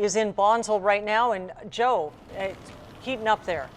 is in Bonsall right now, and Joe, it's heating up there.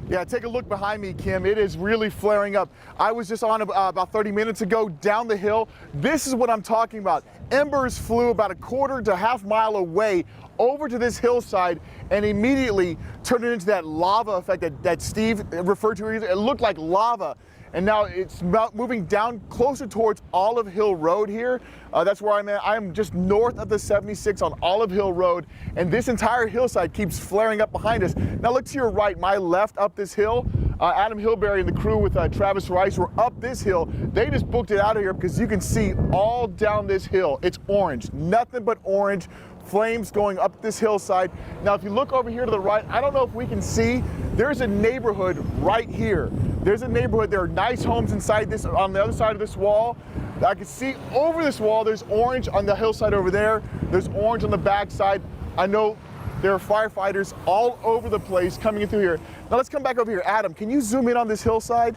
Yeah, take a look behind me, Kim. It is really flaring up. I was just on about 30 minutes ago down the hill. This is what I'm talking about. Embers flew about a quarter to half mile away over to this hillside and immediately turned it into that lava effect that Steve referred to. It looked like lava. And now it's moving down closer towards Olive Hill Road here. That's where I'm at. I'm just north of the 76 on Olive Hill Road, and this entire hillside keeps flaring up behind us. Now look to your right, my left up this hill. Adam Hilberry and the crew with Travis Rice were up this hill. They just booked it out of here because you can see all down this hill. It's orange, nothing but orange. Flames going up this hillside. Now, if you look over here to the right, I don't know if we can see, there's a neighborhood right here. There's a neighborhood, there are nice homes inside this, on the other side of this wall. I can see over this wall, there's orange on the hillside over there. There's orange on the backside. I know there are firefighters all over the place coming in through here. Now let's come back over here. Adam, can you zoom in on this hillside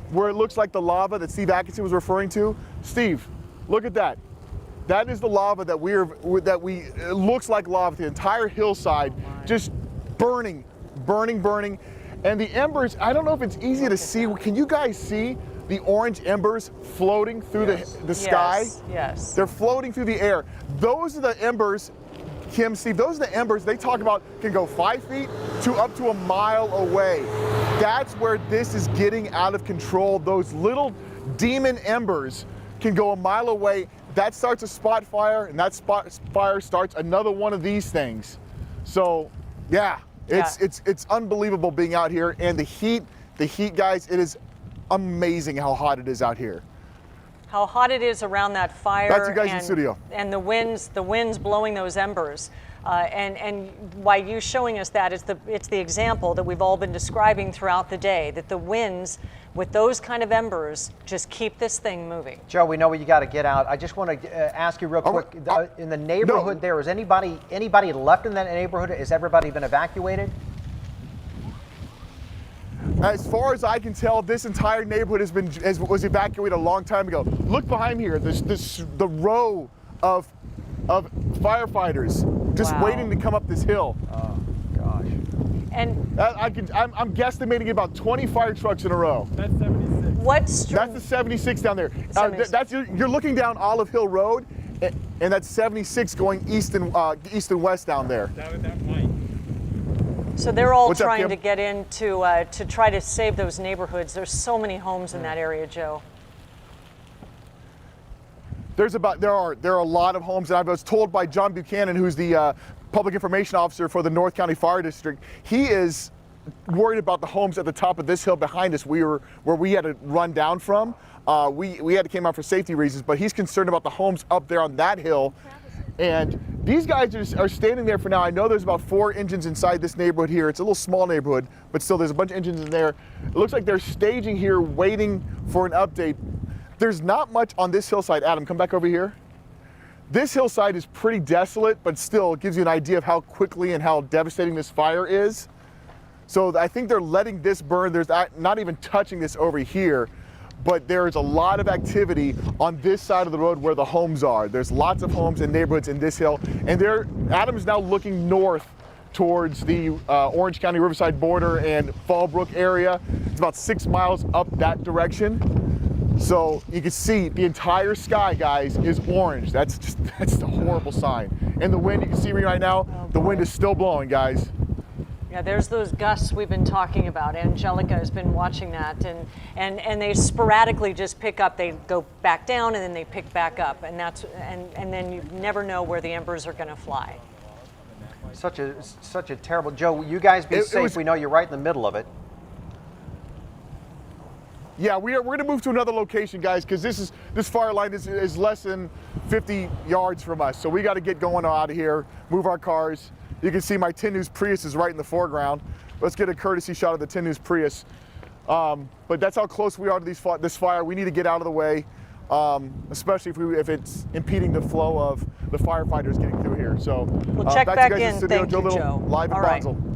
where it looks like the lava that Steve Atkinson was referring to? Steve, look at that. That is the lava that it looks like lava, the entire hillside just burning, burning, burning. And the embers, I don't know if it's easy to see. Can you guys see the orange embers floating through the sky? Yes. They're floating through the air. Those are the embers, Kim, Steve, those are the embers they talk about can go 5 feet to up to a mile away. That's where this is getting out of control. Those little demon embers can go a mile away. That starts a spot fire, and that spot fire starts another one of these things. So, yeah, it's unbelievable being out here, and the heat, guys, it is amazing how hot it is out here. How hot it is around that fire. That's you guys in the studio. And the winds blowing those embers. And why you showing us that is it's the example that we've all been describing throughout the day, that the winds with those kind of embers just keep this thing moving. Joe, we know you got to get out. I just want to ask you real quick, in the neighborhood there, is anybody left in that neighborhood? Has everybody been evacuated? As far as I can tell, this entire neighborhood was evacuated a long time ago. Look behind me here, the row of firefighters just waiting to come up this hill. Oh gosh. And I'm guesstimating about 20 fire trucks in a row. That's 76. That's the 76 down there. You're looking down Olive Hill Road, and that's 76 going east and west down there. That might. So they're all trying to get in to try to save those neighborhoods. There's so many homes in that area, Joe. There are a lot of homes, and I was told by John Buchanan, who's the public information officer for the North County Fire District, he is worried about the homes at the top of this hill behind us where we had to run down from. We had to come out for safety reasons, but he's concerned about the homes up there on that hill. And these guys are standing there for now. I know there's about 4 engines inside this neighborhood here. It's a little small neighborhood, but still there's a bunch of engines in there. It looks like they're staging here, waiting for an update. There's not much on this hillside. Adam, come back over here. This hillside is pretty desolate, but still gives you an idea of how quickly and how devastating this fire is. So I think they're letting this burn. There's not even touching this over here, but there's a lot of activity on this side of the road where the homes are. There's lots of homes and neighborhoods in this hill, and Adam is now looking north towards the Orange County Riverside border and Fallbrook area. It's about 6 miles up that direction. So you can see the entire sky, guys, is orange. That's a horrible sign. And the wind, you can see me right now, the wind is still blowing, guys. Yeah, there's those gusts we've been talking about. Angelica has been watching that, and they sporadically just pick up. They go back down and then they pick back up, and then you never know where the embers are going to fly. Such a terrible. Joe, you guys be safe. We know you're right in the middle of it. Yeah, we're going to move to another location, guys, because this fire line is less than 50 yards from us. So we got to get going out of here, move our cars. You can see my 10 News Prius is right in the foreground. Let's get a courtesy shot of the 10 News Prius. But that's how close we are to this fire. We need to get out of the way, especially if it's impeding the flow of the firefighters getting through here. So we'll check back in. Thank you, Joe. Live in Bonsall.